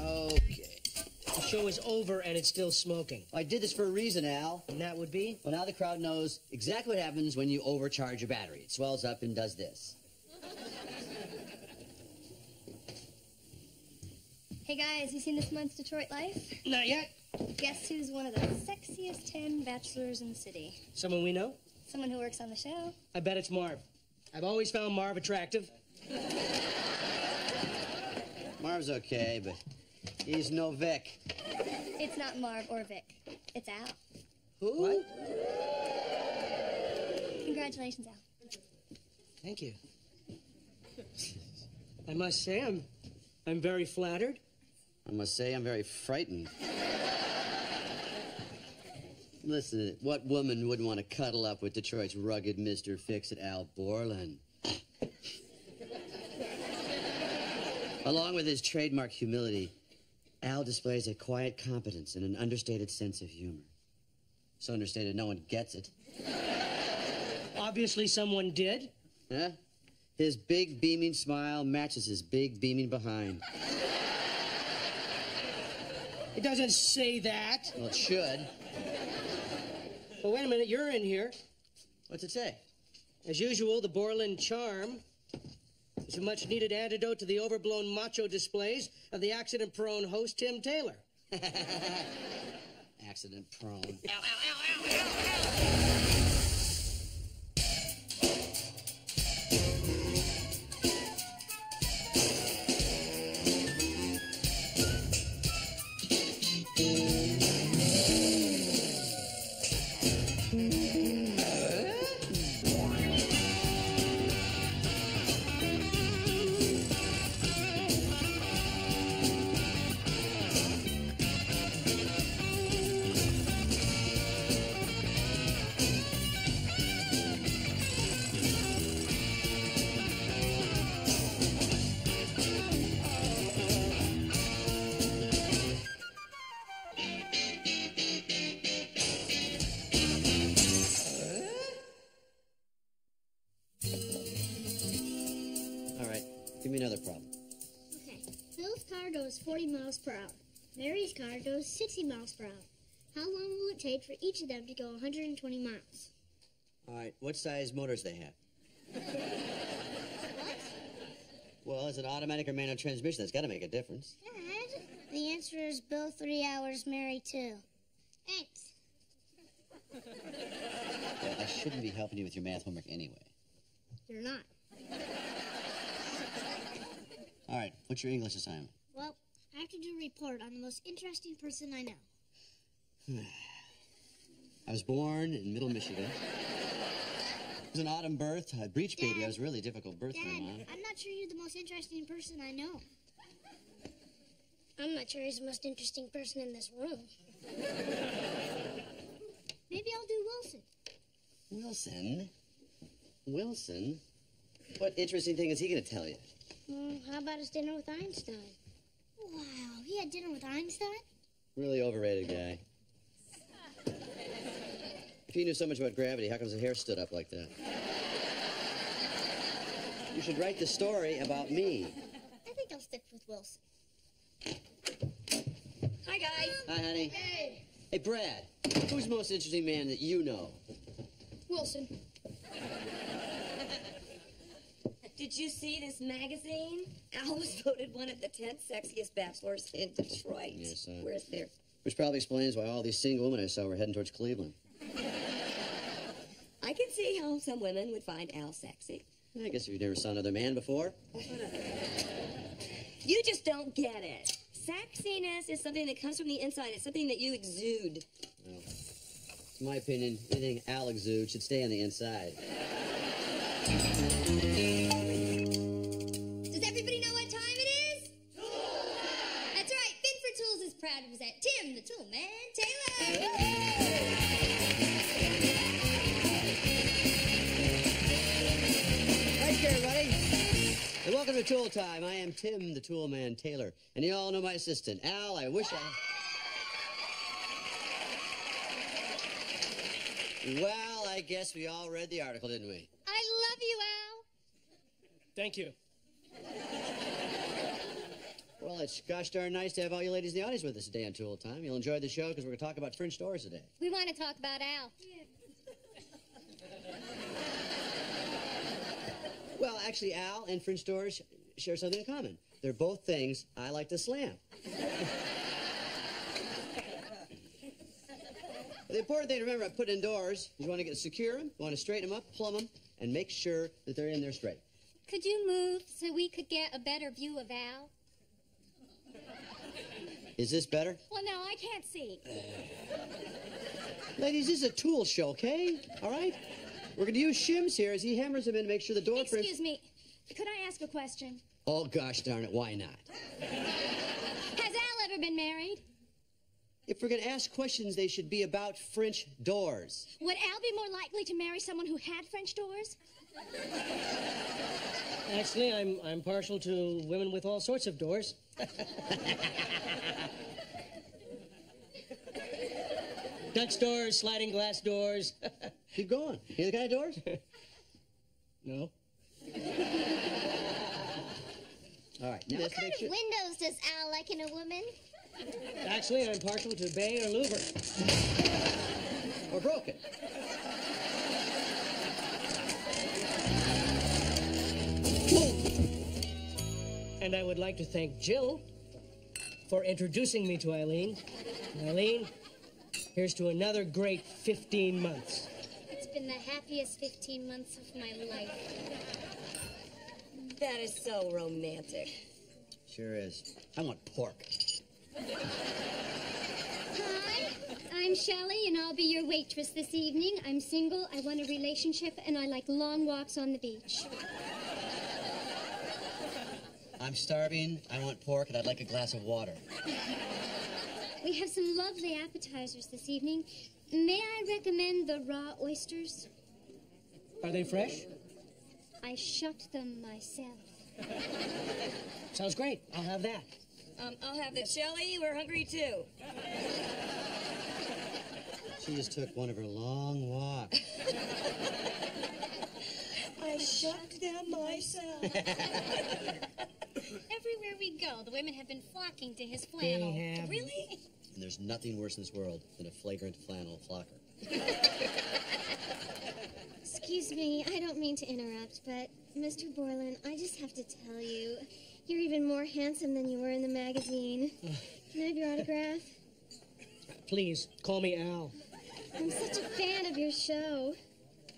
Okay. The show is over and it's still smoking. I did this for a reason, Al. And that would be? Well, now the crowd knows exactly what happens when you overcharge a battery. It swells up and does this. Hey guys, you seen this month's Detroit Life? Not yet. Guess who's one of the sexiest 10 bachelors in the city? Someone we know? Someone who works on the show. I bet it's Marv. I've always found Marv attractive. Marv's okay, but he's no Vic. It's not Marv or Vic. It's Al. Who? What? Congratulations, Al. Thank you. I must say, I'm very flattered. I must say I'm very frightened. Listen, what woman wouldn't want to cuddle up with Detroit's rugged Mr. Fix-It, Al Borland? Along with his trademark humility, Al displays a quiet competence and an understated sense of humor. So understated, no one gets it. Obviously, someone did. Huh? His big, beaming smile matches his big, beaming behind. It doesn't say that. Well, it should. But wait a minute, you're in here. What's it say? As usual, the Borland charm is a much-needed antidote to the overblown macho displays of the accident-prone host, Tim Taylor. Accident-prone. Ow, ow, ow, ow, ow, ow. Give me another problem. Okay. Phil's car goes 40 miles per hour. Mary's car goes 60 miles per hour. How long will it take for each of them to go 120 miles? All right. What size motors they have? What? Well, it's an automatic or manual transmission. That's got to make a difference. Dad, the answer is Bill 3 hours, Mary 2. Thanks. Well, I shouldn't be helping you with your math homework anyway. You're not. All right, what's your English assignment? Well, I have to do a report on the most interesting person I know. I was born in Middle Michigan. It was an autumn birth, a breech baby. I was a really difficult birth for Dad, Mom. I'm not sure you're the most interesting person I know. I'm not sure he's the most interesting person in this room. Maybe I'll do Wilson. Wilson? Wilson? What interesting thing is he going to tell you? How about his dinner with Einstein? Wow, he had dinner with Einstein? Really overrated guy. If he knew so much about gravity, how come his hair stood up like that? You should write the story about me. I think I'll stick with Wilson. Hi, guys. Hi, honey. Hey. Hey, Brad, who's the most interesting man that you know? Wilson. Did you see this magazine? Al was voted one of the 10 sexiest bachelors in Detroit. Yes, Where's there? Which probably explains why all these single women I saw were heading towards Cleveland. I can see how some women would find Al sexy. I guess if you've never saw another man before. You just don't get it. Sexiness is something that comes from the inside. It's something that you exude. Well, in my opinion, anything Al exudes should stay on the inside. Does everybody know what time it is? Tool time! That's right. Fit for Tools is proud to present Tim, the Tool Man Taylor. Thank you, everybody. And welcome to Tool Time. I am Tim, the Tool Man Taylor. And you all know my assistant, Al. I wish I... Well, I guess we all read the article, didn't we? I love you, Al. Thank you. Well, it's gosh darn nice to have all you ladies in the audience with us today on Tool Time. You'll enjoy the show because we're going to talk about French doors today. We want to talk about Al. Well, actually, Al and French doors share something in common. They're both things I like to slam. The important thing to remember about putting in doors is you want to secure them, you want to straighten them up, plumb them, and make sure that they're in there straight. Could you move so we could get a better view of Al? Is this better? Well, no, I can't see. Ladies, this is a tool show, okay? All right? We're going to use shims here as he hammers them in to make sure the door frames... Excuse me. Could I ask a question? Oh, gosh darn it, why not? Has Al ever been married? If we're going to ask questions, they should be about French doors. Would Al be more likely to marry someone who had French doors? Actually, I'm partial to women with all sorts of doors. Dutch doors, sliding glass doors. Keep going. You the kind of doors? No. All right. Now What let's kind make of sure... windows does Al like in a woman? Actually, I'm partial to Bay or Louver. Or broken. And I would like to thank Jill for introducing me to Eileen. Eileen, here's to another great 15 months. It's been the happiest 15 months of my life. That is so romantic. Sure is. I want pork. Hi, I'm Shelley, and I'll be your waitress this evening. I'm single, I want a relationship, and I like long walks on the beach. I'm starving, I want pork, and I'd like a glass of water. We have some lovely appetizers this evening. May I recommend the raw oysters? Are they fresh? I shucked them myself. Sounds great. I'll have that. I'll have the Shelley. We're hungry too. She just took one of her long walks. I shucked them myself. Everywhere we go, the women have been flocking to his They flannel. have. Really? And there's nothing worse in this world than a flagrant flannel flocker. Excuse me, I don't mean to interrupt, but Mr. Borland, I just have to tell you, you're even more handsome than you were in the magazine. Can I have your autograph? Please, call me Al. I'm such a fan of your show.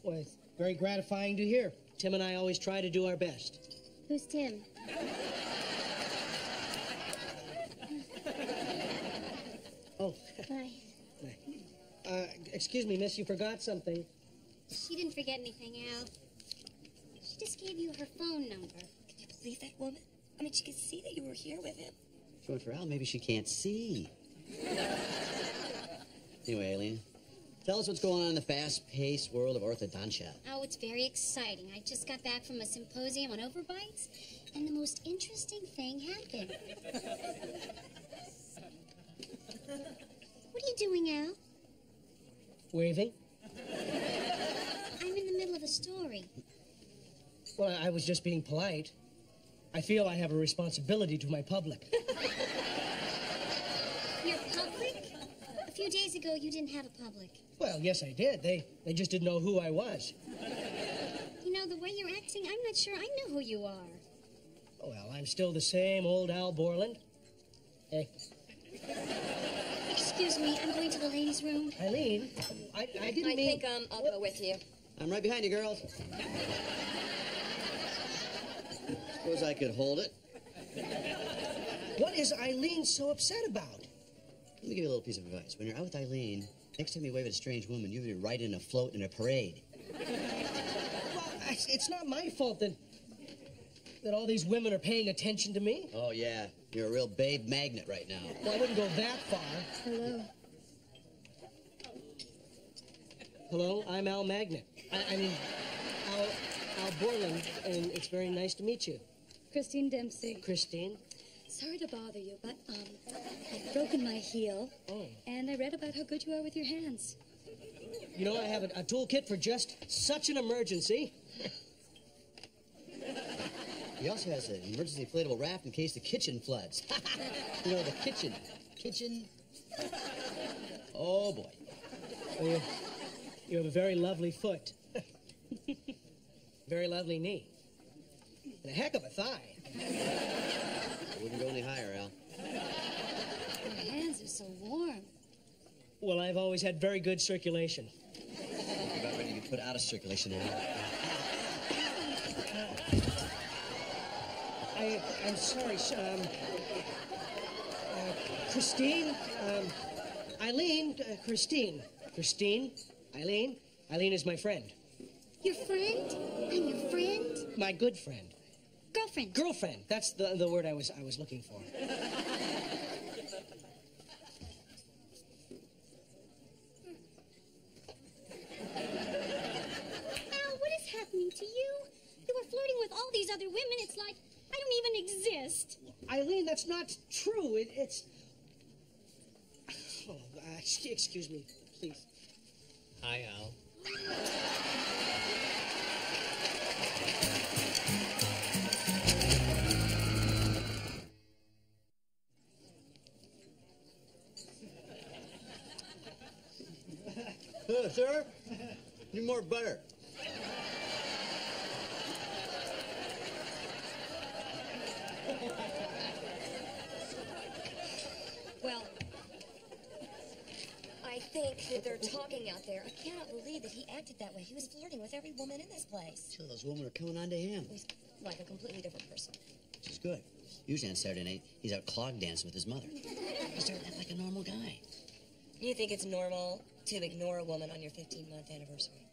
Well, it's very gratifying to hear. Tim and I always try to do our best. Who's Tim? Oh, Bye. excuse me, miss, you forgot something. She didn't forget anything, Al. She just gave you her phone number. Can you believe that woman? I mean, she could see that you were here with him. She went for Al, maybe she can't see. Anyway, Aileen, tell us what's going on in the fast-paced world of orthodontia. Oh, it's very exciting. I just got back from a symposium on overbites, and the most interesting thing happened. What are you doing, Al? Waving? I'm in the middle of a story. Well, I was just being polite. I feel I have a responsibility to my public. Your public? A few days ago, you didn't have a public. Well, yes, I did. They just didn't know who I was. You know, the way you're acting, I'm not sure I know who you are. Well, I'm still the same old Al Borland. Hey, Excuse me, I'm going to the ladies' room. Eileen, I didn't I mean... think I'll go with you. I'm right behind you, girls. Suppose I could hold it. What is Eileen so upset about? Let me give you a little piece of advice. When you're out with Eileen, next time you wave at a strange woman, you'll be riding a float in a parade. Well, it's not my fault that all these women are paying attention to me. Oh, yeah. You're a real babe magnet right now. Well, I wouldn't go that far. Hello. Hello, I'm Al Magnet. I mean, Al Borland, and it's very nice to meet you. Christine Dempsey. Christine. Sorry to bother you, but I've broken my heel. Oh. And I read about how good you are with your hands. You know, I have a toolkit for just such an emergency. He also has an emergency inflatable raft in case the kitchen floods. You know, the kitchen. Kitchen. Oh, boy. Well, you have a very lovely foot. Very lovely knee. And a heck of a thigh. I wouldn't go any higher, Al. Your hands are so warm. Well, I've always had very good circulation. You're about ready to be put out of circulation, Al. I'm sorry, Christine? Eileen? Christine? Christine? Eileen? Eileen is my friend. Your friend? I'm your friend? My good friend. Girlfriend. Girlfriend. That's the word I was looking for. Al, what is happening to you? You were flirting with all these other women. It's like I don't even exist. Eileen, that's not true. It's... Oh, excuse me, please. Hi, Al. Sir? Need more butter. Well, I think that they're talking out there. I cannot believe that he acted that way. He was flirting with every woman in this place. So those women are coming on to him. He's like a completely different person. Which is good. Usually on Saturday night, he's out clog dancing with his mother. He's starting to act like a normal guy. You think it's normal to ignore a woman on your 15-month anniversary?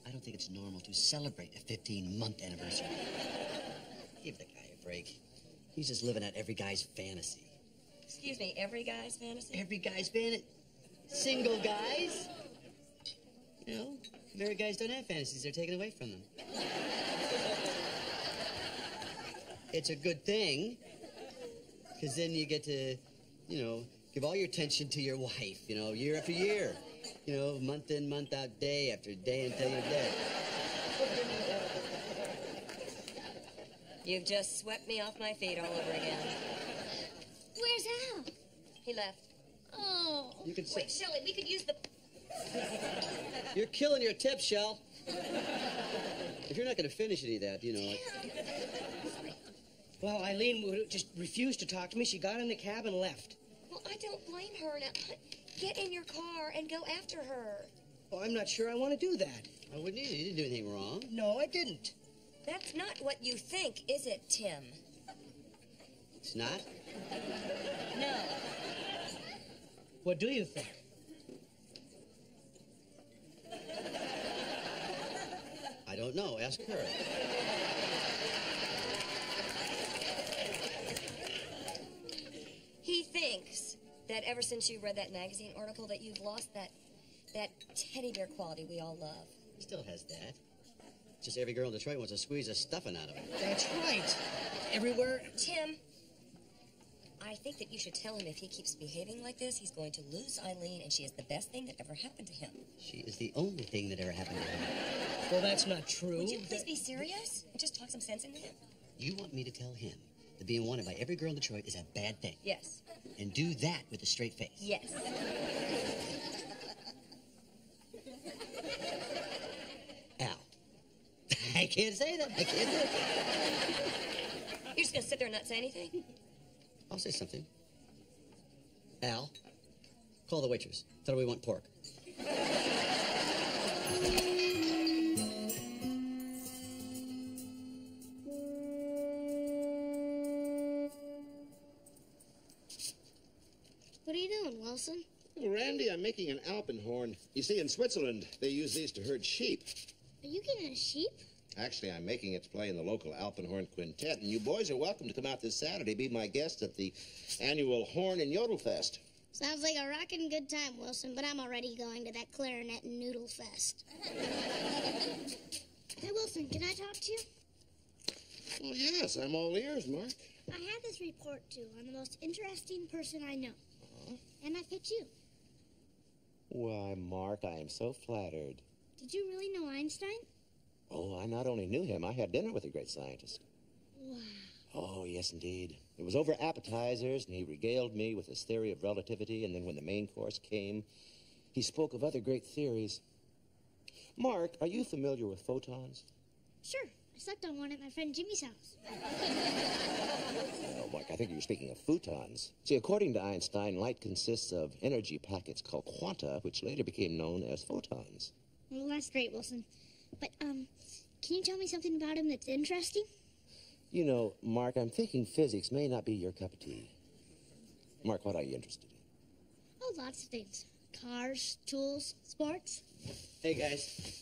I don't think it's normal to celebrate a 15-month anniversary. Give the guy a break. He's just living out every guy's fantasy. Excuse me, every guy's fantasy? Every guy's fantasy. Single guys. You know, married guys don't have fantasies. They're taken away from them. It's a good thing, because then you get to, you know, give all your attention to your wife, you know, year after year. You know, month in, month out, day after day until you're dead. You've just swept me off my feet all over again. Where's Al? He left. Oh. You could Wait, say, Shelley, we could use the... you're killing your tip, Shell. If you're not going to finish any of that, you know, like... Well, Eileen just refused to talk to me. She got in the cab and left. Well, I don't blame her. Now, get in your car and go after her. Oh, I'm not sure I want to do that. I wouldn't either. You didn't do anything wrong. No, I didn't. That's not what you think, is it, Tim? It's not? No. What do you think? I don't know. Ask her. He thinks that ever since you read that magazine article that you've lost that teddy bear quality we all love. He still has that. Just every girl in Detroit wants to squeeze the stuffing out of him. That's right. Everywhere. Tim, I think that you should tell him if he keeps behaving like this, he's going to lose Eileen, and she is the best thing that ever happened to him. She is the only thing that ever happened to him. Well, that's not true. Would you please be serious and just talk some sense into him? You want me to tell him that being wanted by every girl in Detroit is a bad thing? Yes. And do that with a straight face? Yes. Al. I can't say that. I can't do it. You're just going to sit there and not say anything? I'll say something. Al, call the waitress. Tell her we want pork. What are you doing, Wilson? Well, Randy, I'm making an alpenhorn. You see, in Switzerland, they use these to herd sheep. Are you getting a sheep? Actually, I'm making it to play in the local alpenhorn quintet, and you boys are welcome to come out this Saturday, be my guests at the annual Horn and Yodel Fest. Sounds like a rockin' good time, Wilson, but I'm already going to that clarinet and noodle fest. Hey, Wilson, can I talk to you? Well, yes, I'm all ears, Mark. I had this report due on the most interesting person I know. And I picked you. Why, Mark, I am so flattered. Did you really know Einstein? Oh, I not only knew him, I had dinner with a great scientist. Yes, indeed. It was over appetizers, and he regaled me with his theory of relativity, and then when the main course came, he spoke of other great theories. Mark, are you familiar with photons? Sure. I slept on one at my friend Jimmy's house. No, Mark, I think you were speaking of photons. See, according to Einstein, light consists of energy packets called quanta, which later became known as photons. Well, that's great, Wilson. But, can you tell me something about him that's interesting? You know, Mark, I'm thinking physics may not be your cup of tea. Mark, what are you interested in? Oh, lots of things. Cars, tools, sports. Hey, guys.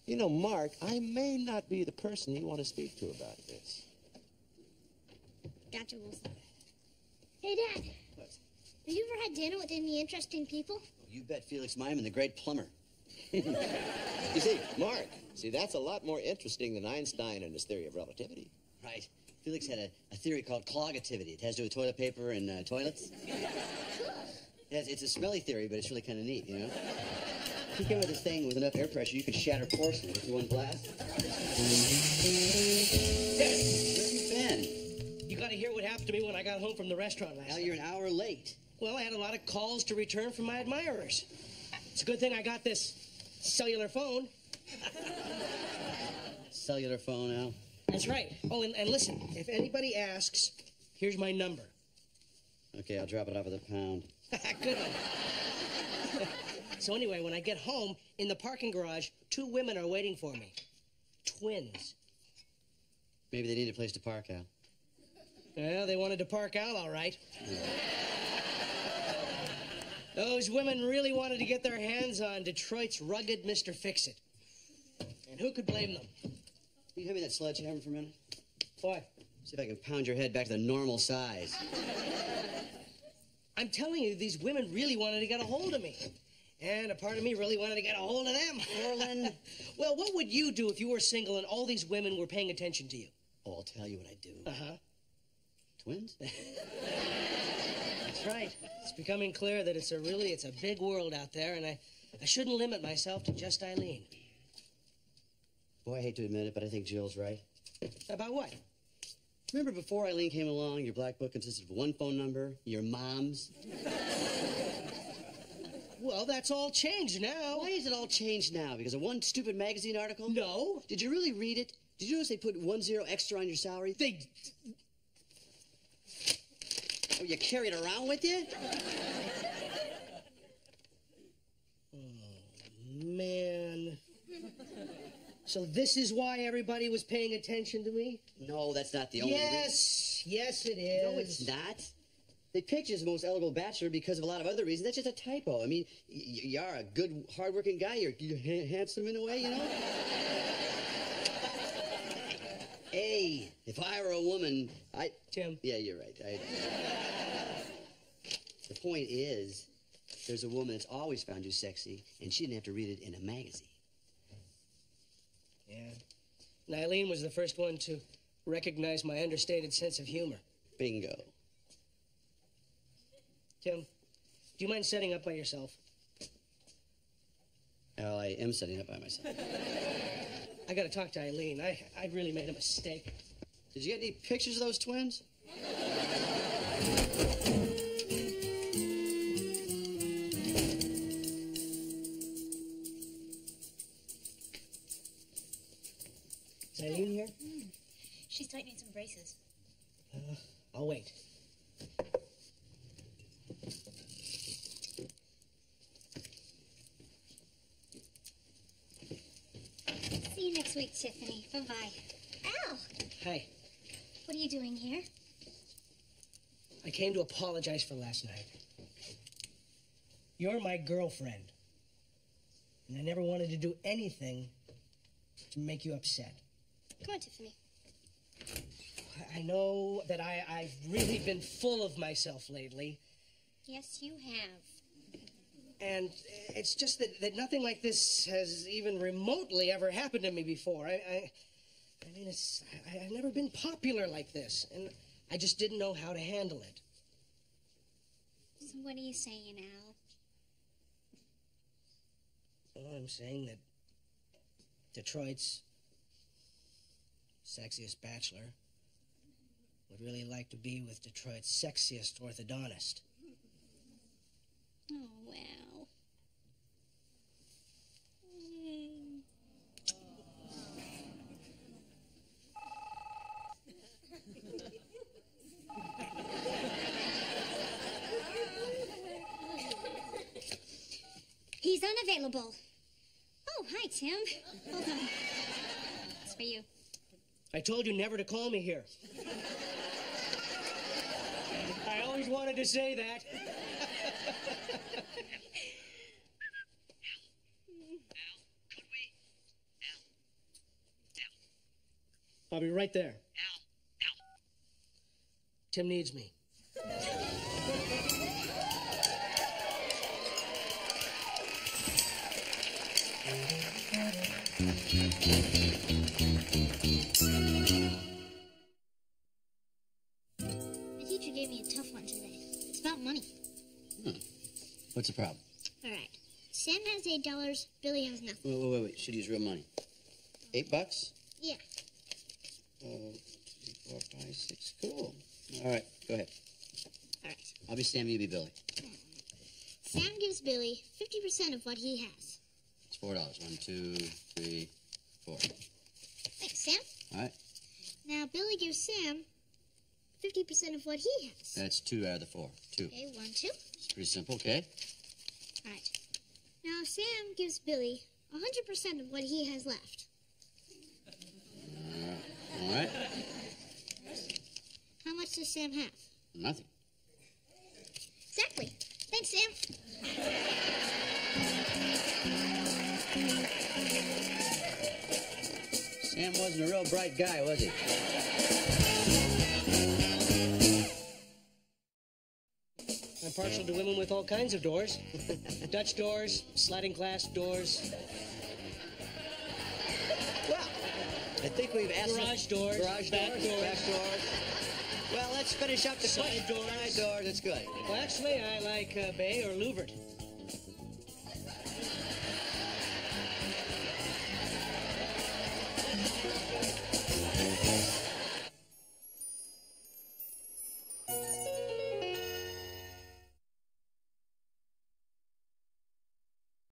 You know, Mark, I may not be the person you want to speak to about this. Gotcha, Wilson. Hey, Dad. What? Have you ever had dinner with any interesting people? You bet Felix Myman, the great plumber. You see, Mark, that's a lot more interesting than Einstein and his theory of relativity. Right. Felix had a theory called clogativity. It has to do with toilet paper and toilets. Yes, it's a smelly theory, but it's really kind of neat, you know? He came with this thing with enough air pressure, you could shatter porcelain with one blast. Yes, where have you been? You got to hear what happened to me when I got home from the restaurant last Al, night. you're an hour late. Well, I had a lot of calls to return from my admirers. It's a good thing I got this cellular phone. Cellular phone, Al. That's right. Oh, and listen, if anybody asks, here's my number. Okay, I'll drop it off at the pound. Good one. So anyway, when I get home, in the parking garage, 2 women are waiting for me. Twins. Maybe they need a place to park, Al. Well, they wanted to park out all right. Those women really wanted to get their hands on Detroit's rugged Mr. Fix-It. And who could blame them? Can you hand me that sledgehammer for a minute? Why? See if I can pound your head back to the normal size. I'm telling you, these women really wanted to get a hold of me. And a part of me really wanted to get a hold of them. Orlin. Well, what would you do if you were single and all these women were paying attention to you? Oh, I'll tell you what I'd do. Uh-huh. Twins? That's right. It's becoming clear that it's a big world out there, and I shouldn't limit myself to just Eileen. Boy, I hate to admit it, but I think Jill's right. About what? Remember before Eileen came along, your black book consisted of one phone number, your mom's? Well, that's all changed now. Why is it all changed now? Because of one stupid magazine article? No. Did you really read it? Did you notice they put 1 0 extra on your salary? Oh, you carry it around with you? Oh, man. So this is why everybody was paying attention to me? No, that's not the only reason. Yes, it is. No, it's not. They picked you as the most eligible bachelor because of a lot of other reasons. That's just a typo. I mean, you're a good, hard-working guy. You're handsome in a way, you know? Hey, if I were a woman, Tim. Yeah, you're right. The point is, there's a woman that's always found you sexy, and she didn't have to read it in a magazine. Yeah. And Eileen was the first one to recognize my understated sense of humor. Bingo. Tim, do you mind setting up by yourself? Al, I am setting up by myself. I gotta talk to Eileen. I really made a mistake. Did you get any pictures of those twins? Is Eileen here? She's tightening some braces. I'll wait. See you next week, Tiffany. Bye-bye. Al! Hi. What are you doing here? I came to apologize for last night. You're my girlfriend. And I never wanted to do anything to make you upset. Come on, Tiffany. I know that I've really been full of myself lately. Yes, you have. And it's just that nothing like this has even remotely ever happened to me before. I mean, I've never been popular like this, and I just didn't know how to handle it. So what are you saying, Al? Well, I'm saying that Detroit's sexiest bachelor, would really like to be with Detroit's sexiest orthodontist. Oh, wow. He's unavailable. Oh, hi, Tim. Hold on. It's for you. I told you never to call me here. I always wanted to say that. I'll be right there. Tim needs me. The teacher gave me a tough one today. It's about money. What's the problem? All right. Sam has $8. Billy has nothing. Wait. Should use real money. $8? Yeah. 2, 4, 5, 6. Cool. All right, go ahead. All right. I'll be Sam, you be Billy. Sam gives Billy 50% of what he has. It's $4. 1, 2, 3, 4. Thanks, Sam. All right. Now, Billy gives Sam 50% of what he has. That's 2 out of the 4. 2. Okay, 1, 2. It's pretty simple, okay? All right. Now, Sam gives Billy 100% of what he has left. All right. How much does Sam have? Nothing. Exactly. Thanks, Sam. Sam wasn't a real bright guy, was he? I'm partial to women with all kinds of doors. Dutch doors, sliding glass doors. Well, I think we've asked... Garage doors, Garage back doors, doors. back doors. Well, let's finish up the Side question. doors. Side doors, that's good. Well, actually, I like bay or louvered.